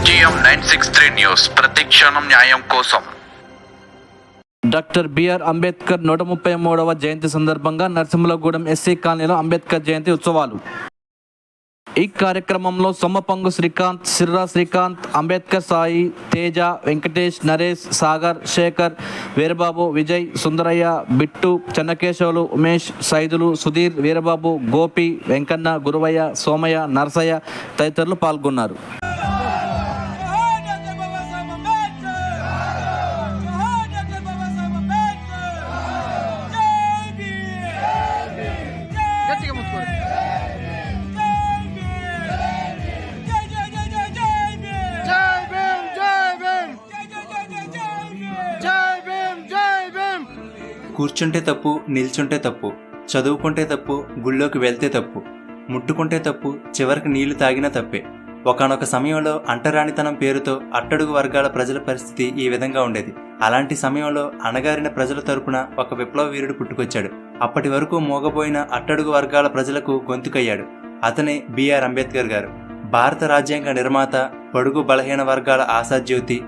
GM963 news ప్రతిక్షణం న్యాయం కోసం. డాక్టర్ బిఆర్ అంబేద్కర్ 133వ జయంతి సందర్భంగా నరసింహులగూడెం ఎస్సీ కాలనీలో అంబేద్కర్ జయంతి ఉత్సవాలు. ఈ కార్యక్రమంలో సొమ్మపంగు శ్రీకాంత్, సిర్రా శ్రీకాంత్, అంబేద్కర్ సాయి, తేజ, వెంకటేష్, నరేష్, సాగర్, శేఖర్, వీరబాబు, విజయ్, సుందరయ్య, బిట్టు, చెన్నకేశవులు, ఉమేష్, సైదులు, సుధీర్, వీరబాబు, గోపి, వెంకన్న, గురువయ్య, సోమయ్య, నరసయ్య తదితరులు పాల్గొన్నారు. కూర్చుంటే తప్పు, నిల్చుంటే తప్పు, చదువుకుంటే తప్పు, గుళ్ళోకి వెళ్తే తప్పు, ముట్టుకుంటే తప్పు, చివరికి నీళ్లు తాగినా తప్పే. ఒకానొక సమయంలో అంటరానితనం పేరుతో అట్టడుగు వర్గాల ప్రజల పరిస్థితి ఈ విధంగా ఉండేది. అలాంటి సమయంలో అణగారిన ప్రజల తరపున ఒక విప్లవ వీరుడు పుట్టుకొచ్చాడు. అప్పటి వరకు మోగబోయిన అట్టడుగు వర్గాల ప్రజలకు గొంతుకయ్యాడు. అతనే బిఆర్ అంబేద్కర్ గారు. భారత రాజ్యాంగ నిర్మాత, బడుగు బలహీన వర్గాల ఆశాజ్యోతి,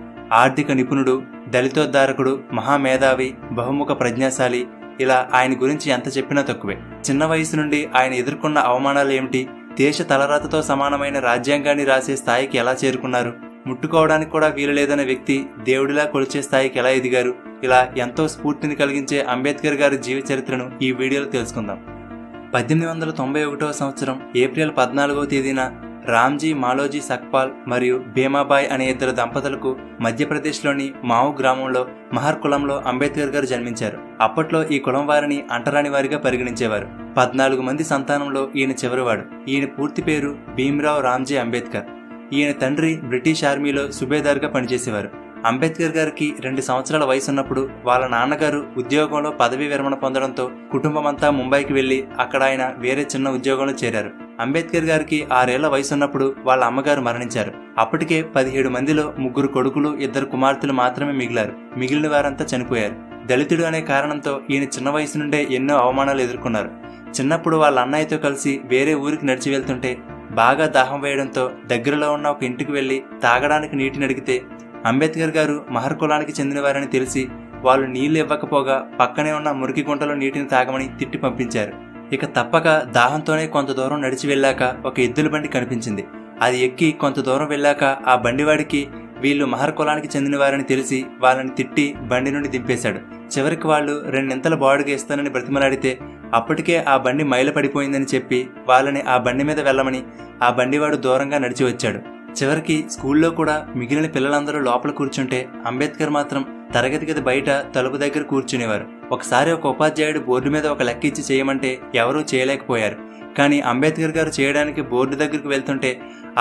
ఆర్థిక నిపుణుడు, దళితోద్ధారకుడు, మహామేధావి, బహుముఖ ప్రజ్ఞాశాలి. ఇలా ఆయన గురించి ఎంత చెప్పినా తక్కువే. చిన్న వయసు నుండి ఆయన ఎదుర్కొన్న అవమానాలు ఏమిటి, దేశ తలరాతతో సమానమైన రాజ్యాంగాన్ని రాసే స్థాయికి ఎలా చేరుకున్నారు, ముట్టుకోవడానికి కూడా వీలు లేదనే వ్యక్తి దేవుడిలా కొలిచే స్థాయికి ఎలా ఎదిగారు, ఇలా ఎంతో స్ఫూర్తిని కలిగించే అంబేద్కర్ గారి జీవిత చరిత్రను ఈ వీడియోలో తెలుసుకుందాం. 1891వ సంవత్సరం ఏప్రిల్ 14వ తేదీన రామ్జీ మాలోజీ సక్పాల్ మరియు భీమాబాయ్ అనే ఇద్దరు దంపతులకు మధ్యప్రదేశ్లోని మావు గ్రామంలో మహర్ కులంలో అంబేద్కర్ గారు జన్మించారు. అప్పట్లో ఈ కులం వారిని అంటరాని వారిగా పరిగణించేవారు. 14 మంది సంతానంలో ఈయన చివరివాడు. ఈయన పూర్తి పేరు భీమ్రావ్ రామ్జీ అంబేద్కర్. ఈయన తండ్రి బ్రిటిష్ ఆర్మీలో సుబేదార్గా పనిచేసేవారు. అంబేద్కర్ గారికి 2 సంవత్సరాల వయసున్నప్పుడు వాళ్ళ నాన్నగారు ఉద్యోగంలో పదవీ విరమణ పొందడంతో కుటుంబమంతా ముంబైకి వెళ్లి అక్కడ ఆయన వేరే చిన్న ఉద్యోగంలో చేరారు. అంబేద్కర్ గారికి 6 ఏళ్ల వయసున్నప్పుడు వాళ్ళ అమ్మగారు మరణించారు. అప్పటికే 17 మందిలో 3 కొడుకులు, 2 కుమార్తెలు మాత్రమే మిగిలారు. మిగిలిన వారంతా చనిపోయారు. దళితుడు అనే కారణంతో ఈయన చిన్న వయసు నుండే ఎన్నో అవమానాలు ఎదుర్కొన్నారు. చిన్నప్పుడు వాళ్ళ అన్నయ్యతో కలిసి వేరే ఊరికి నడిచి వెళ్తుంటే బాగా దాహం వేయడంతో దగ్గరలో ఉన్న ఒక ఇంటికి వెళ్లి తాగడానికి నీటిని అడిగితే అంబేద్కర్ గారు మహర్ కులానికి చెందినవారని తెలిసి వాళ్ళు నీళ్లు ఇవ్వకపోగా పక్కనే ఉన్న మురికి గుంటలో నీటిని తాగమని తిట్టి పంపించారు. ఇక తప్పక దాహంతోనే కొంత దూరం నడిచి వెళ్ళాక ఒక ఎద్దుల బండి కనిపించింది. అది ఎక్కి కొంత దూరం వెళ్ళాక ఆ బండివాడికి వీళ్ళు మహర్ కులానికి చెందినవారని తెలిసి వాళ్ళని తిట్టి బండి నుండి దింపేశాడు. చివరికి వాళ్ళు 2 బాడుగా ఇస్తానని బ్రతిమలాడితే అప్పటికే ఆ బండి మైల పడిపోయిందని చెప్పి వాళ్ళని ఆ బండి మీద వెళ్ళమని ఆ బండివాడు దూరంగా నడిచి వచ్చాడు. చివరికి స్కూల్లో కూడా మిగిలిన పిల్లలందరూ లోపల కూర్చుంటే అంబేద్కర్ మాత్రం తరగతి గది బయట తలుపు దగ్గర కూర్చునేవారు. ఒకసారి ఒక ఉపాధ్యాయుడు బోర్డు మీద ఒక లెక్క ఇచ్చి చేయమంటే ఎవరూ చేయలేకపోయారు. కానీ అంబేద్కర్ గారు చేయడానికి బోర్డు దగ్గరకు వెళ్తుంటే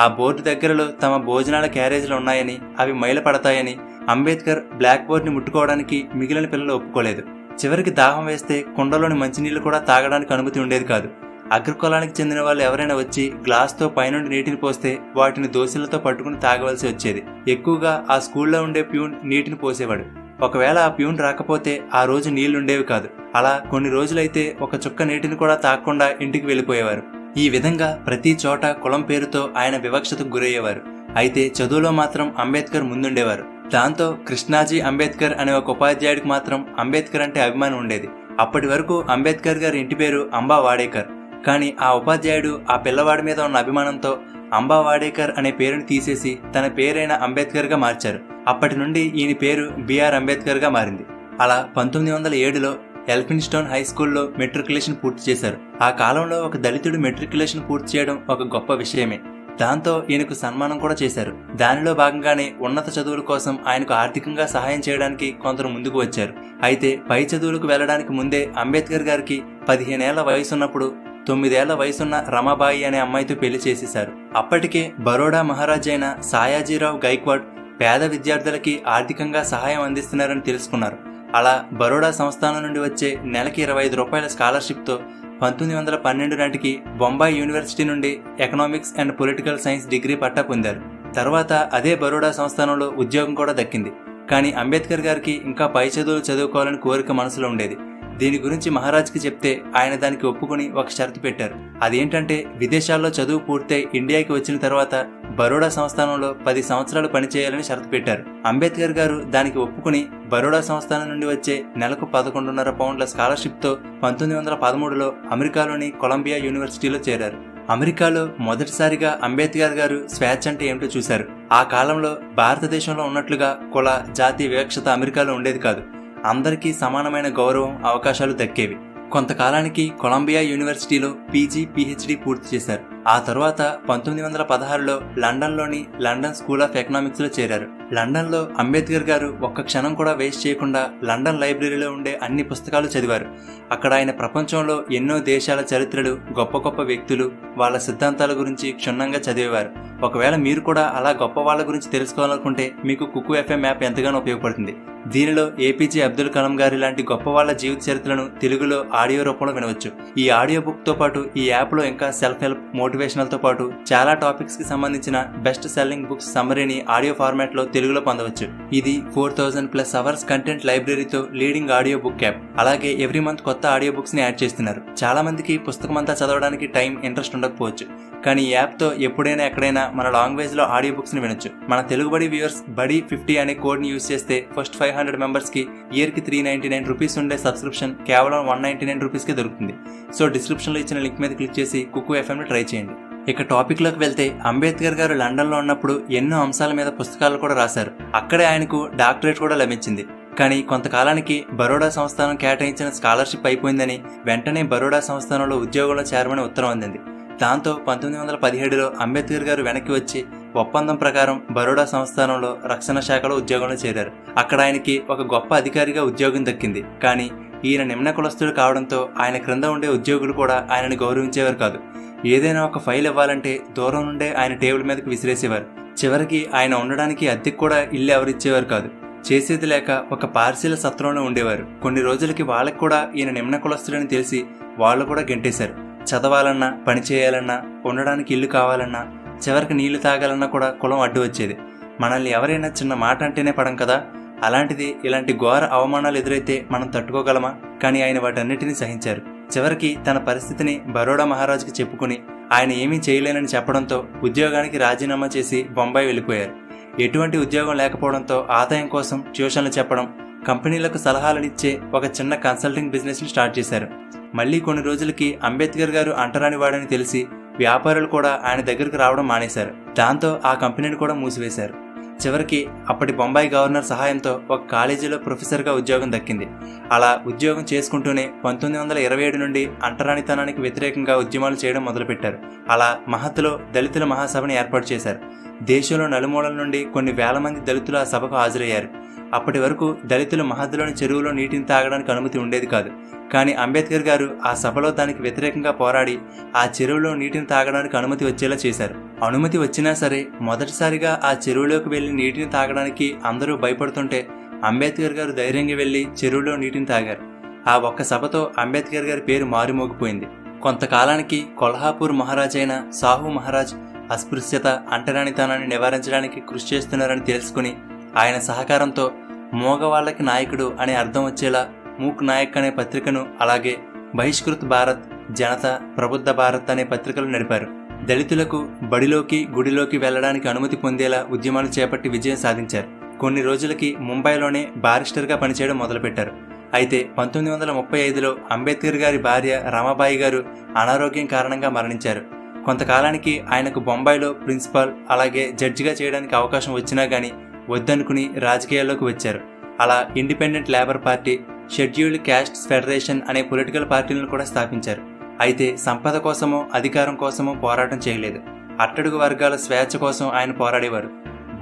ఆ బోర్డు దగ్గరలో తమ భోజనాల క్యారేజీలు ఉన్నాయని, అవి మైల పడతాయని అంబేద్కర్ బ్లాక్ బోర్డుని ముట్టుకోవడానికి మిగిలిన పిల్లలు ఒప్పుకోలేదు. చివరికి దాహం వేస్తే కుండలోని మంచినీళ్లు కూడా తాగడానికి అనుమతి ఉండేది కాదు. అగ్రకులానికి చెందిన వాళ్ళు ఎవరైనా వచ్చి గ్లాస్తో పైనుండి నీటిని పోస్తే వాటిని దోశలతో పట్టుకుని తాగవలసి వచ్చేది. ఎక్కువగా ఆ స్కూల్లో ఉండే ప్యూన్ నీటిని పోసేవాడు. ఒకవేళ ఆ ప్యూన్ రాకపోతే ఆ రోజు నీళ్లుండేవి కాదు. అలా కొన్ని రోజులైతే ఒక చుక్క నీటిని కూడా తాగకుండా ఇంటికి వెళ్ళిపోయేవారు. ఈ విధంగా ప్రతి చోట కులం పేరుతో ఆయన వివక్షతకు గురయ్యేవారు. అయితే చదువులో మాత్రం అంబేద్కర్ ముందుండేవారు. దాంతో కృష్ణాజీ అంబేద్కర్ అనే ఒక ఉపాధ్యాయుడికి మాత్రం అంబేద్కర్ అంటే అభిమానం ఉండేది. అప్పటి వరకు అంబేద్కర్ గారి ఇంటి పేరు అంబా వాడేకర్. కానీ ఆ ఉపాధ్యాయుడు ఆ పిల్లవాడి మీద ఉన్న అభిమానంతో అంబా వాడేకర్ అనే పేరుని తీసేసి తన పేరైన అంబేద్కర్ గా మార్చారు. అప్పటి నుండి ఈయన పేరు బిఆర్ అంబేద్కర్ గా మారింది. అలా 1907లో ఎల్ఫిన్స్టోన్ హై స్కూల్లో మెట్రికులేషన్ పూర్తి చేశారు. ఆ కాలంలో ఒక దళితుడు మెట్రికులేషన్ పూర్తి చేయడం ఒక గొప్ప విషయమే. దాంతో ఈయనకు సన్మానం కూడా చేశారు. దానిలో భాగంగానే ఉన్నత చదువుల కోసం ఆయనకు ఆర్థికంగా సహాయం చేయడానికి కొందరు ముందుకు వచ్చారు. అయితే పై చదువులకు వెళ్లడానికి ముందే అంబేద్కర్ గారికి 15 ఏళ్ల వయసున్నప్పుడు 9 ఏళ్ల వయసున్న రమాబాయి అనే అమ్మాయితో పెళ్లి చేసేశారు. అప్పటికే బరోడా మహారాజు అయిన సాయాజీరావు గైక్వాడ్ పేద విద్యార్థులకి ఆర్థికంగా సహాయం అందిస్తున్నారని తెలుసుకున్నారు. అలా బరోడా సంస్థానం నుండి వచ్చే నెలకి 25 రూపాయల స్కాలర్షిప్తో 1912 నాటికి బొంబాయి యూనివర్సిటీ నుండి economics and political science degree పట్టా పొందారు. తర్వాత అదే బరోడా సంస్థానంలో ఉద్యోగం కూడా దక్కింది. కానీ అంబేద్కర్ గారికి ఇంకా పై చదువులు చదువుకోవాలని కోరిక మనసులో ఉండేది. దీని గురించి మహారాజ్కి చెప్తే ఆయన దానికి ఒప్పుకొని ఒక షరతు పెట్టారు. అదేంటంటే విదేశాల్లో చదువు పూర్తయి ఇండియాకి వచ్చిన తర్వాత బరోడా సంస్థానంలో 10 సంవత్సరాలు పనిచేయాలని షరతు పెట్టారు. అంబేద్కర్ గారు దానికి ఒప్పుకుని బరోడా సంస్థానం నుండి వచ్చే నెలకు 11.5 పౌండ్ల స్కాలర్షిప్తో 1913లో అమెరికాలోని కొలంబియా యూనివర్సిటీలో చేరారు. అమెరికాలో మొదటిసారిగా అంబేద్కర్ గారు స్వేచ్ఛ అంటే ఏమిటో చూశారు. ఆ కాలంలో భారతదేశంలో ఉన్నట్లుగా కుల జాతి వివక్షత అమెరికాలో ఉండేది కాదు. అందరికీ సమానమైన గౌరవం అవకాశాలు దక్కేవి. కొంతకాలానికి కొలంబియా యూనివర్సిటీలో పీజీ పిహెచ్డి పూర్తి చేశారు. ఆ తర్వాత 1916లో లండన్లోని లండన్ స్కూల్ ఆఫ్ ఎకనామిక్స్లో చేరారు. లండన్లో అంబేద్కర్ గారు ఒక్క క్షణం కూడా వేస్ట్ చేయకుండా లండన్ లైబ్రరీలో ఉండే అన్ని పుస్తకాలు చదివారు. అక్కడ ఆయన ప్రపంచంలో ఎన్నో దేశాల చరిత్రలు, గొప్ప గొప్ప వ్యక్తులు, వాళ్ళ సిద్ధాంతాల గురించి క్షుణ్ణంగా చదివేవారు. ఒకవేళ మీరు కూడా అలా గొప్ప వాళ్ళ గురించి తెలుసుకోవాలనుకుంటే మీకు కుక్కు ఎఫ్ఎం యాప్ ఎంతగానో ఉపయోగపడుతుంది. దీనిలో ఏపీజే అబ్దుల్ కలాం గారి లాంటి గొప్ప వాళ్ళ జీవిత చరిత్రను తెలుగులో ఆడియో రూపంలో వినవచ్చు. ఈ ఆడియో బుక్ తో పాటు ఈ యాప్ లో ఇంకా సెల్ఫ్ హెల్ప్, మోటివేషనల్ తో పాటు చాలా టాపిక్స్ కి సంబంధించిన బెస్ట్ సెల్లింగ్ బుక్స్ సమ్మరీని ఆడియో ఫార్మాట్ లో తెలుగులో పొందవచ్చు. ఇది 4000+ అవర్స్ కంటెంట్ లైబ్రరీతో లీడింగ్ ఆడియో బుక్ యాప్. అలాగే ఎవ్రీ మంత్ కొత్త ఆడియో బుక్స్ ని యాడ్ చేస్తున్నారు. చాలా మందికి పుస్తకం అంతా చదవడానికి టైం, ఇంట్రెస్ట్ ఉండకపోవచ్చు. కానీ ఈ యాప్ తో ఎప్పుడైనా ఎక్కడైనా మన లాంగ్వేజ్ లో ఆడియో బుక్స్ ని వినొచ్చు. మన తెలుగు బడి వ్యూవర్స్ బడి 50 అనే కోడ్ ని యూజ్ చేస్తే ఫస్ట్ 500 మెంబర్స్ కి ఇయర్ కి 399 రూపీస్ ఉండే సబ్స్క్రిప్షన్ కేవలం 199 రూపీస్ కి దొరుకుతుంది. సో డిస్క్రిప్షన్ లో ఇచ్చిన లింక్ మీద క్లిక్ చేసి కుక్కు ఎఫ్ఎం ని ట్రై చేయండి. ఇక టాపిక్ లోకి వెళ్తే, అంబేద్కర్ గారు లండన్ లో ఉన్నప్పుడు ఎన్నో అంశాల మీద పుస్తకాలు కూడా రాశారు. అక్కడే ఆయనకు డాక్టరేట్ కూడా లభించింది. కానీ కొంతకాలానికి బరోడా సంస్థానం కేటాయించిన స్కాలర్షిప్ అయిపోయిందని వెంటనే బరోడా సంస్థానంలో ఉద్యోగంలో చేరమని ఉత్తరం అందింది. దాంతో 1917లో అంబేద్కర్ గారు వెనక్కి వచ్చి ఒప్పందం ప్రకారం బరోడా సంస్థానంలో రక్షణ శాఖలో ఉద్యోగంలో చేరారు. అక్కడ ఆయనకి ఒక గొప్ప అధికారిగా ఉద్యోగం దక్కింది. కానీ ఈయన నిమ్న కులస్తుడు కావడంతో ఆయన క్రింద ఉండే ఉద్యోగులు కూడా ఆయనను గౌరవించేవారు కాదు. ఏదైనా ఒక ఫైల్ ఇవ్వాలంటే దూరం నుండే ఆయన టేబుల్ మీదకి విసిరేసేవారు. చివరికి ఆయన ఉండడానికి అద్దెకు కూడా ఇల్లు ఎవరిచ్చేవారు కాదు. చేసేది లేక ఒక పార్సీల సత్రంలో ఉండేవారు. కొన్ని రోజులకి వాళ్ళకి కూడా ఈయన నిమ్న కులస్తుడని తెలిసి వాళ్ళు కూడా గెంటేశారు. చదవాలన్నా, పని చేయాలన్నా, ఉండడానికి ఇల్లు కావాలన్నా, చివరికి నీళ్లు తాగాలన్నా కూడా కులం అడ్డు వచ్చేది. మనల్ని ఎవరైనా చిన్న మాట అంటేనే పడం కదా. అలాంటిది ఇలాంటి ఘోర అవమానాలు ఎదురైతే మనం తట్టుకోగలమా? కానీ ఆయన వాటన్నిటినీ సహించారు. చివరికి తన పరిస్థితిని బరోడా మహారాజుకి చెప్పుకుని ఆయన ఏమీ చేయలేనని చెప్పడంతో ఉద్యోగానికి రాజీనామా చేసి బొంబాయి వెళ్ళిపోయారు. ఎటువంటి ఉద్యోగం లేకపోవడంతో ఆదాయం కోసం ట్యూషన్లు చెప్పడం, కంపెనీలకు సలహాలనిచ్చే ఒక చిన్న కన్సల్టింగ్ బిజినెస్ ని స్టార్ట్ చేశారు. మళ్లీ కొన్ని రోజులకి అంబేద్కర్ గారు అంటరాని వాడని తెలిసి వ్యాపారులు కూడా ఆయన దగ్గరకు రావడం మానేశారు. దాంతో ఆ కంపెనీని కూడా మూసివేశారు. చివరికి అప్పటి బొంబాయి గవర్నర్ సహాయంతో ఒక కాలేజీలో ప్రొఫెసర్గా ఉద్యోగం దక్కింది. అలా ఉద్యోగం చేసుకుంటూనే 1927 నుండి అంటరానితనానికి వ్యతిరేకంగా ఉద్యమాలు చేయడం మొదలుపెట్టారు. అలా మహత్లో దళితుల మహాసభని ఏర్పాటు చేశారు. దేశంలో నలుమూలల నుండి కొన్ని వేల మంది దళితులు ఆ సభకు హాజరయ్యారు. అప్పటి వరకు దళితులు మహద్లోని చెరువులో నీటిని తాగడానికి అనుమతి ఉండేది కాదు. కానీ అంబేద్కర్ గారు ఆ సభలో దానికి వ్యతిరేకంగా పోరాడి ఆ చెరువులో నీటిని తాగడానికి అనుమతి వచ్చేలా చేశారు. అనుమతి వచ్చినా సరే మొదటిసారిగా ఆ చెరువులోకి వెళ్లి నీటిని తాగడానికి అందరూ భయపడుతుంటే అంబేద్కర్ గారు ధైర్యంగా వెళ్లి చెరువులో నీటిని తాగారు. ఆ ఒక్క సభతో అంబేద్కర్ గారి పేరు మారుమోగిపోయింది. కొంతకాలానికి కొల్హాపూర్ మహారాజైన సాహు మహారాజ్ అస్పృశ్యత, అంటరానితనాన్ని నివారించడానికి కృషి చేస్తున్నారని తెలుసుకుని ఆయన సహకారంతో మోగవాళ్లకి నాయకుడు అనే అర్థం వచ్చేలా మూక్ నాయక్ అనే పత్రికను, అలాగే బహిష్కృత్ భారత్, జనత, ప్రబుద్ధ భారత్ అనే పత్రికలు నడిపారు. దళితులకు బడిలోకి, గుడిలోకి వెళ్లడానికి అనుమతి పొందేలా ఉద్యమాలు చేపట్టి విజయం సాధించారు. కొన్ని రోజులకి ముంబైలోనే బారిస్టర్గా పనిచేయడం మొదలుపెట్టారు. అయితే 1935లో అంబేద్కర్ గారి భార్య రమాబాయి గారు అనారోగ్యం కారణంగా మరణించారు. కొంతకాలానికి ఆయనకు బొంబాయిలో ప్రిన్సిపాల్, అలాగే జడ్జిగా చేయడానికి అవకాశం వచ్చినా గానీ వద్దనుకుని రాజకీయాల్లోకి వచ్చారు. అలా independent labour party, scheduled castes federation అనే పొలిటికల్ పార్టీలను కూడా స్థాపించారు. అయితే సంపద కోసమో అధికారం కోసమో పోరాటం చేయలేదు. అట్టడుగు వర్గాల స్వేచ్ఛ కోసం ఆయన పోరాడేవారు.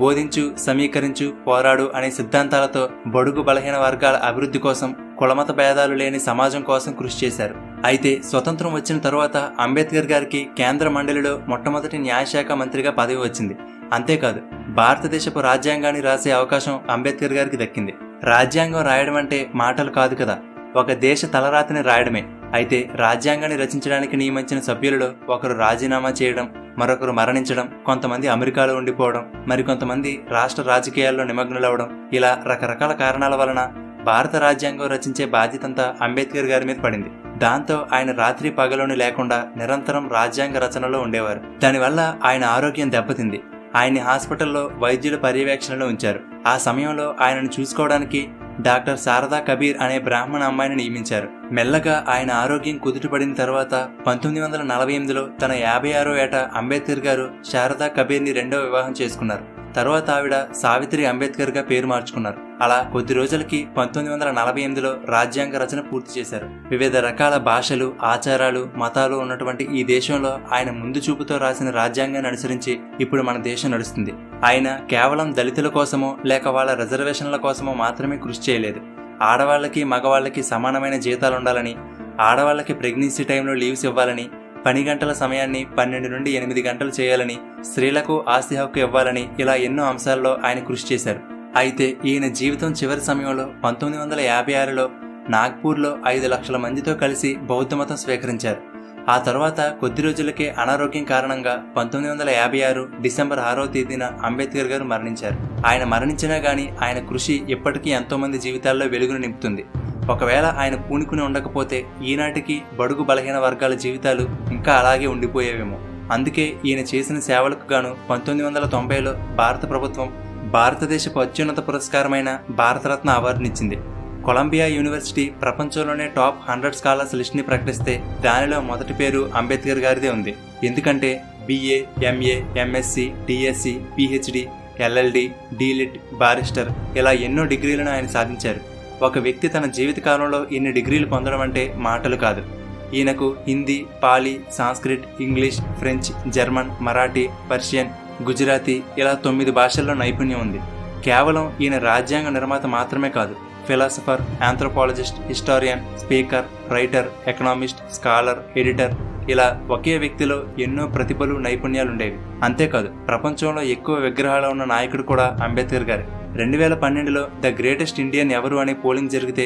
బోధించు, సమీకరించు, పోరాడు అనే సిద్ధాంతాలతో బడుగు బలహీన వర్గాల అభివృద్ధి కోసం, కులమత భేదాలు లేని సమాజం కోసం కృషి చేశారు. అయితే స్వతంత్రం వచ్చిన తరువాత అంబేద్కర్ గారికి కేంద్ర మండలిలో మొట్టమొదటి న్యాయశాఖ మంత్రిగా పదవి వచ్చింది. అంతేకాదు భారతదేశపు రాజ్యాంగాన్ని రాసే అవకాశం అంబేద్కర్ గారికి దక్కింది. రాజ్యాంగం రాయడం అంటే మాటలు కాదు కదా, ఒక దేశ తలరాతిని రాయడమే. అయితే రాజ్యాంగాన్ని రచించడానికి నియమించిన సభ్యులలో ఒకరు రాజీనామా చేయడం, మరొకరు మరణించడం, కొంతమంది అమెరికాలో ఉండిపోవడం, మరికొంతమంది రాష్ట్ర రాజకీయాల్లో నిమగ్నులవడం, ఇలా రకరకాల కారణాల వలన భారత రాజ్యాంగం రచించే బాధ్యతంతా అంబేద్కర్ గారి మీద పడింది. దాంతో ఆయన రాత్రి పగలోని లేకుండా నిరంతరం రాజ్యాంగ రచనలో ఉండేవారు. దానివల్ల ఆయన ఆరోగ్యం దెబ్బతింది. ఆయన్ని హాస్పిటల్లో వైద్యుల పర్యవేక్షణలో ఉంచారు. ఆ సమయంలో ఆయనను చూసుకోవడానికి డాక్టర్ శారదా కబీర్ అనే బ్రాహ్మణ అమ్మాయిని నియమించారు. మెల్లగా ఆయన ఆరోగ్యం కుదుటపడిన తర్వాత 1948లో తన 56వ ఏట అంబేద్కర్ గారు శారదా కబీర్ని రెండవ వివాహం చేసుకున్నారు. తర్వాత ఆవిడ సావిత్రి అంబేద్కర్ గా పేరు మార్చుకున్నారు. అలా కొద్ది రోజులకి 1948లో రాజ్యాంగ రచన పూర్తి చేశారు. వివిధ రకాల భాషలు, ఆచారాలు, మతాలు ఉన్నటువంటి ఈ దేశంలో ఆయన ముందు చూపుతో రాసిన రాజ్యాంగాన్ని అనుసరించి ఇప్పుడు మన దేశం నడుస్తుంది. ఆయన కేవలం దళితుల కోసమో లేక వాళ్ళ రిజర్వేషన్ల కోసమో మాత్రమే కృషి చేయలేదు. ఆడవాళ్లకి మగవాళ్లకి సమానమైన జీతాలు ఉండాలని, ఆడవాళ్లకి ప్రెగ్నెన్సీ టైంలో లీవ్స్ ఇవ్వాలని, పని గంటల సమయాన్ని 12 నుండి 8 గంటలు చేయాలని, స్త్రీలకు ఆస్తి హక్కు ఇవ్వాలని, ఇలా ఎన్నో అంశాల్లో ఆయన కృషి చేశారు. అయితే ఈయన జీవితం చివరి సమయంలో 1956లో నాగ్పూర్లో 5 లక్షల మందితో కలిసి బౌద్ధ మతం స్వీకరించారు. ఆ తర్వాత కొద్ది రోజులకే అనారోగ్యం కారణంగా 1956 డిసెంబర్ 6వ తేదీన అంబేద్కర్ గారు మరణించారు. ఆయన మరణించినా గానీ ఆయన కృషి ఇప్పటికీ ఎంతో మంది జీవితాల్లో వెలుగును నింపుతుంది. ఒకవేళ ఆయన పూనుకుని ఉండకపోతే ఈనాటికి బడుగు బలహీన వర్గాల జీవితాలు ఇంకా అలాగే ఉండిపోయేవేమో. అందుకే ఈయన చేసిన సేవలకు గాను 1990లో భారత ప్రభుత్వం భారతదేశపు అత్యున్నత పురస్కారమైన భారతరత్న అవార్డునిచ్చింది. కొలంబియా యూనివర్సిటీ ప్రపంచంలోనే టాప్ 100 స్కాలర్స్ లిస్ట్ని ప్రకటిస్తే దానిలో మొదటి పేరు అంబేద్కర్ గారిదే ఉంది. ఎందుకంటే BA, MA, MSc, DSc, PhD, LLD, DLiT, barrister ఇలా ఎన్నో డిగ్రీలను ఆయన సాధించారు. ఒక వ్యక్తి తన జీవిత కాలంలో ఇన్ని డిగ్రీలు పొందడం అంటే మాటలు కాదు. ఈయనకు Hindi, Pali, Sanskrit, English, French, German, Marathi, Persian, Gujarati ఇలా 9 భాషల్లో నైపుణ్యం ఉంది. కేవలం ఈయన రాజ్యాంగ నిర్మాత మాత్రమే కాదు, philosopher, anthropologist, historian, speaker, writer, economist, scholar, editor ఇలా ఒకే వ్యక్తిలో ఎన్నో ప్రతిభలు, నైపుణ్యాలుండేవి. అంతేకాదు ప్రపంచంలో ఎక్కువ విగ్రహాలు ఉన్న నాయకుడు కూడా అంబేద్కర్ గారు. 2012లో ద గ్రేటెస్ట్ ఇండియన్ ఎవరు అనే పోలింగ్ జరిగితే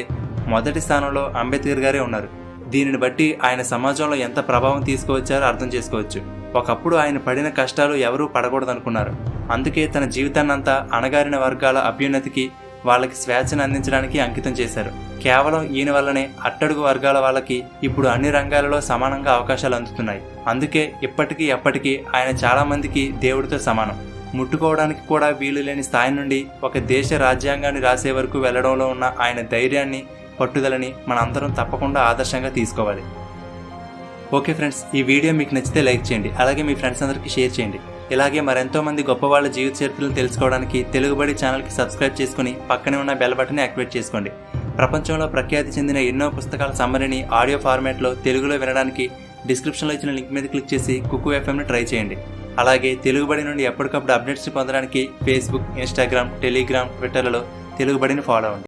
మొదటి స్థానంలో అంబేద్కర్ గారే ఉన్నారు. దీనిని బట్టి ఆయన సమాజంలో ఎంత ప్రభావం తీసుకువచ్చారో అర్థం చేసుకోవచ్చు. ఒకప్పుడు ఆయన పడిన కష్టాలు ఎవరూ పడకూడదనుకున్నారు. అందుకే తన జీవితాన్నంతా అణగారిన వర్గాల అభ్యున్నతికి, వాళ్ళకి స్వేచ్ఛను అందించడానికి అంకితం చేశారు. కేవలం ఈయన వల్లనే అట్టడుగు వర్గాల వాళ్ళకి ఇప్పుడు అన్ని రంగాలలో సమానంగా అవకాశాలు అందుతున్నాయి. అందుకే ఇప్పటికీ ఎప్పటికీ ఆయన చాలా మందికి దేవుడితో సమానం. ముట్టుకోవడానికి కూడా వీలు లేని స్థాయి నుండి ఒక దేశ రాజ్యాంగాన్ని రాసే వరకు వెళ్లడంలో ఉన్న ఆయన ధైర్యాన్ని, పట్టుదలని మన అందరం తప్పకుండా ఆదర్శంగా తీసుకోవాలి. ఓకే ఫ్రెండ్స్, ఈ వీడియో మీకు నచ్చితే లైక్ చేయండి, అలాగే మీ ఫ్రెండ్స్ అందరికీ షేర్ చేయండి. ఇలాగే మరెంతో మంది గొప్ప వాళ్ళ జీవిత చరిత్రలను తెలుసుకోవడానికి తెలుగుబడి ఛానల్కి సబ్స్క్రైబ్ చేసుకుని పక్కనే ఉన్న బెల్ బటన్ని యాక్టివేట్ చేసుకోండి. ప్రపంచంలో ప్రఖ్యాతి చెందిన ఎన్నో పుస్తకాల సమ్మరీని ఆడియో ఫార్మాట్లో తెలుగులో వినడానికి డిస్క్రిప్షన్లో ఇచ్చిన లింక్ మీద క్లిక్ చేసి కుక్కు FMని ట్రై చేయండి. అలాగే తెలుగుబడి నుండి ఎప్పటికప్పుడు అప్డేట్స్ పొందడానికి ఫేస్బుక్, ఇన్స్టాగ్రామ్, టెలిగ్రామ్, ట్విట్టర్లలో తెలుగుబడిని ఫాలో అవ్వండి.